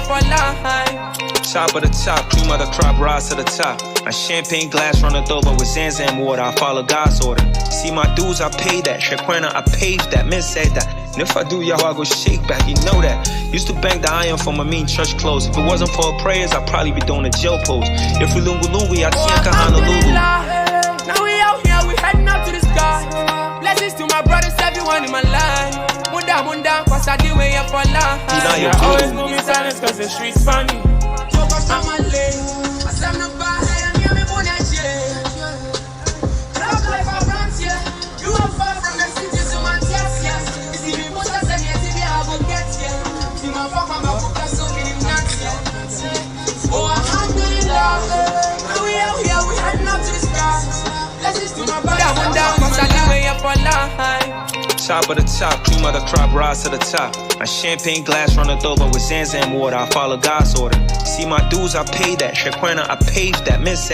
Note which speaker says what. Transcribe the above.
Speaker 1: for life.
Speaker 2: Top of the top, cream of the crop, rise to the top. My champagne glass runneth over with Zanzam water. I follow God's order. See my dues, I pay that. Shaquana, I paved that. Men said that. And if I do, y'all, I go shake back. You know that. Used to bang the iron for my mean church clothes. If it wasn't for prayers, I'd probably be doing a jail pose. If we lungu, I think Honolulu.
Speaker 1: Now we out here, we heading up to the sky. Blessings to my brothers, everyone in my life. Munda, cause I do way up for life.
Speaker 3: I always move in silence cause the street's funny.
Speaker 1: Focus on my lane. I slam the bar and hear me born at jail. Love life of France, yeah. You are far from the city, so my tears, yeah. You see me put us in here, see me I go get, yeah. See my fuck, my focus so many nuts, yeah. Oh, alhamdulillah. Now we out here, we heading up to the sky. Blessings to my brother. Down, cause I do way up for life.
Speaker 2: Top of the top, cream of the crop, rise to the top. My champagne glass runneth over with Zanzam water. I follow God's order. See my dues, I pay that. Shaquana, I paved that. Men said